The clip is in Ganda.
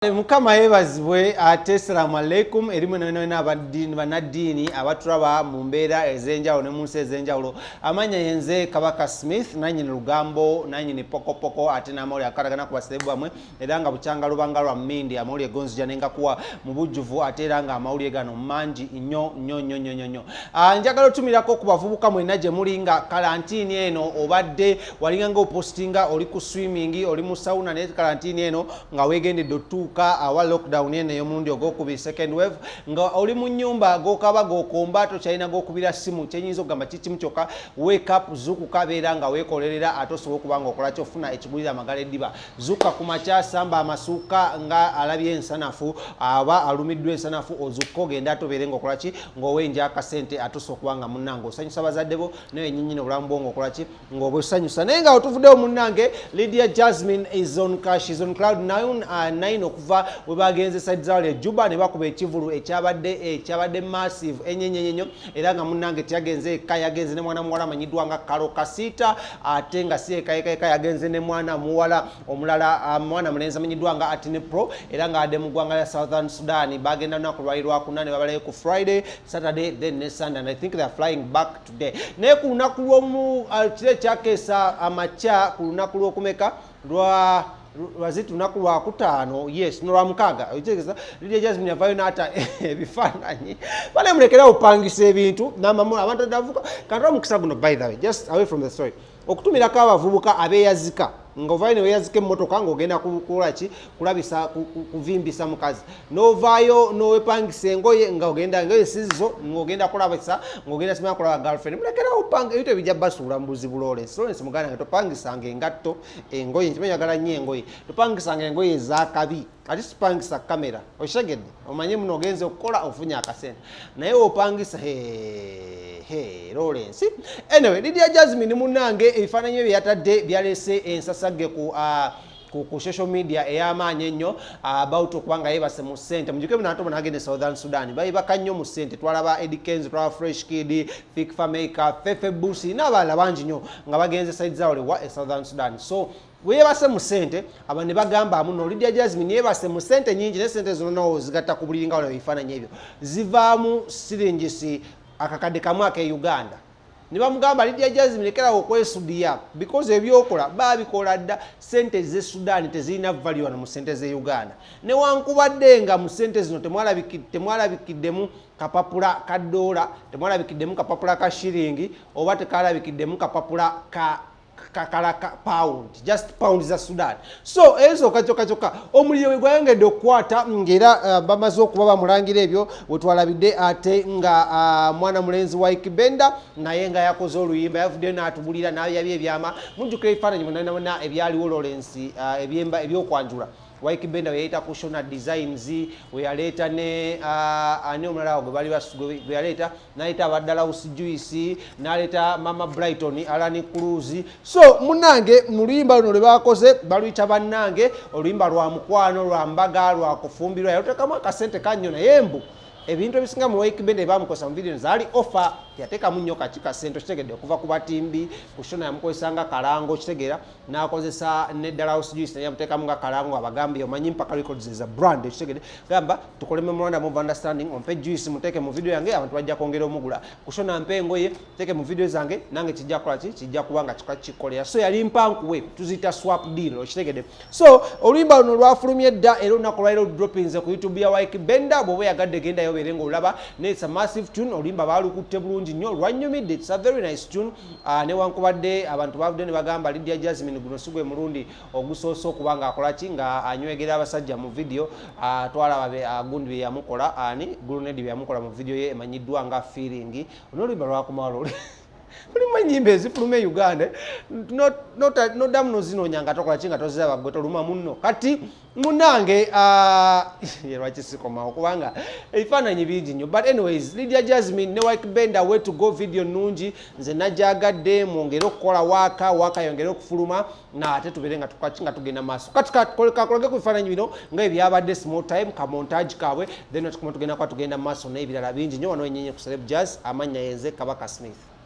Mukama yebazibwe ate assalamu alaikum erimu nena abadini banadini abatulaba mu mbeera ezenjawulo ne munsi ezenjawulo amanya yenze Kabaka Smith nanyini lugambo nanyini pokopoko ate namawuli akaragana ku baserebu bamwe era nga bukyanga lubanga lwa mmindi amawuli egonzija nenga kuwa mu bujjuvu ate era nga amawuli gano mangi nnyo njagala otumirako ku bavubuka mwena gye muli nga karantini eno obadde walinga nga opostinga oli ku swimming oli mu sauna ne karantini eno nga wegendedde otuuka awa lockdown ene y'omulundi ogwokubiri second wave nga oli mu nnyumba gokaba gokomba tokyalina gokubira simu kyenyinza okugamba kikimu kyokka wake up zukuka beera nga weekolerera ate osobola okuba nga okola kyofuna ekigulira amagala eddiba zuka ku makya samba amasuuka nga alabye ensanafu aba alumiddwa ensanafu ozukka ogenda atobeere ngaokola ki ng'owenja akasente ate osobola okuba nga munnange osanyusa bazadde bo naye nyinyini obulamu bwo ngaokola ki ng'obusanyusa naye nga otuvuddewo munnange Lydia Jasmine is on cloud 9 okuva we bagenze side zaale Juba ne bakuba ekivulu ekyabadde massive enyenyenyo era nga munnange tyagenze yagenze ne mwana muwala amanyiddwa nga Kalo Kasita ate nga si eka yagenze ne mwana muwala omulala mwana mulenzi amanyiddwa nga Atine Pro era nga adde mu ggwanga lya Southern Sudan bagenda lunaku lwali lwakuna babalayo ku Friday Saturday then ne Sunday and I think they are flying back today naye ku lunaku lw'omu kire kyakeesa amakya ku lunaku lw'okumeka lwazitu lunaku lwakutaano yes nolwa mukaaga okitegeza Lydia Jasmine yavayo n'ata ebifaananyi bale mulekera opangisa ebintu n'amamula abantu adavuka kantu mukisa guno by the way just away from the story okutumirako abavubuka abeeyazika ng'ovaayo ne weeyazika emmotoka ng'ogenda kukolaki kulabisa kuvimbisa mukazi n'ovaayo n'owepangisa engoye ng'ogenda engoye sizo ng'ogenda kulabisa ng'ogenda simanya kulaba girlfriend mulekera opanga ebintu ebijja basuula mu buzibu Lawrence muganda nga topangisanga engatto engoye nkimanyi agala nnyo engoye topangisanga engoye ez'akabi ati sipangisa kamera okitegedde omanye muno ogenze okukola ofunye akasente naye opangisa Lawrence anyway Lydia Jasmine munnange ebifaananyi bye yatadde byalese ensasagge ku social media ey'amaanyi ennyo about okubanga yebase mu ssente mujjuke munato bonagende Southern Sudan bayibaka nnyo mu ssente twalaba Eddie Kenzo twalaba Fresh Kid Fikfa Maker Fefe Busi n'abalala bangi nnyo nga bagenze side zaawole wa Southern Sudan so weyebase mu ssente abantu ne bagamba muno Lydia Jasmine yebase mu ssente nnyingi ne ssente zino nawo zigatta ku buli nga wala ebifaananyi ebyo zivaamu siringisi akakadde kamu ake Uganda ne bamugamba Lydia Jasmine lekera okwesudia because ebyokola babikola dda sente ze Sudan tezirina value wano mu sente ze Uganda ne wankubadde nga mu sente zino temwalabikiddemu kapapula ka dola temwalabikiddemu kapapula ka shiringi oba tekalabikiddemu kapapula ka pound just pound za Sudan so ezo kachoka omuliro gwayongedde okukwata ngera bamaze okuba bamulangira ebyo wetwalabidde ate nga mwana mulenzi wa Ikibenda naye nga yakoze oluyimba yavudde n'atubulira n'abyaby ebyama mujjukira ebifaananyi munana ebyaliwo Lawrence ebyokwanjula Waikibenda yayita kushona designs we yaleta ne ani omulala gwe bali gwe yaleta naleta abadala Juice naleta Mama Brighton Alani Cruz so munange muluyimba luno lwe bakoze baluyita bannange oluyimba lwa mukwano lwa mbaga lwa kufumbirwa yalotekamu akasente kanyo nayembu ebintu ebisinga mu Waikibenda bamukosa mu video zaali offer yateka munyo kachika sento kitegedde okuva ku batimbi kushona yamukozesanga kalango kitegera n'akozesa ne Dallas Juice naye yamuteka mu kalango abagambi omanyi mpaka records za brand kitegedde gamba tukole memorandum of understanding ompe Juice muteke mu video yange abantu bajja kwongera omugula kushona mpe ngoye teke mu video zange nange kijja kola kijja kubanga kikakikolera so yali mpankuwe tuzita swap deal kitegedde so oluyimba luno lwafulumye dda era olunaku lwaliro droppings ku YouTube ya Waikibenda bwoba yagadde genda yobeere ng'olaba ne it's a massive tune oluyimba baalukutte bulungi nnyo lwanyumidde it's a very nice tune ne wankubadde abantu bavudde ne bagamba Lydia Jasmine guno sigwe mulundi ogusoose okuba nga akola ki nga anywegera abasajja mu video twalaba gundi bye yamukola ani Gulunedi bye yamukola mu video ye emanyiddwa nga feeling oluyimba lwakumalo Kuli nyimbe ezifulume Uganda nodamu nozinoonya nga tokola kinga toziraba gwe toluma munno kati munange lwakisikomawo kubanga ebifaananyi bingi nnyo but anyways Lydia Jasmine ne Waikibenda way to go video nungi nze najjagadde mwongere okukola waka yongere okufuluma ate tubeere nga tukakinga tugenda maaso kati kakolege ku bifaananyi bino nga ebyabadde small time ka montage kaabwe then tukuma tugenda maaso n'ebirala bingi nnyo wano enyenye ku Celeb Jazz amanya yenze Kabaka Smith.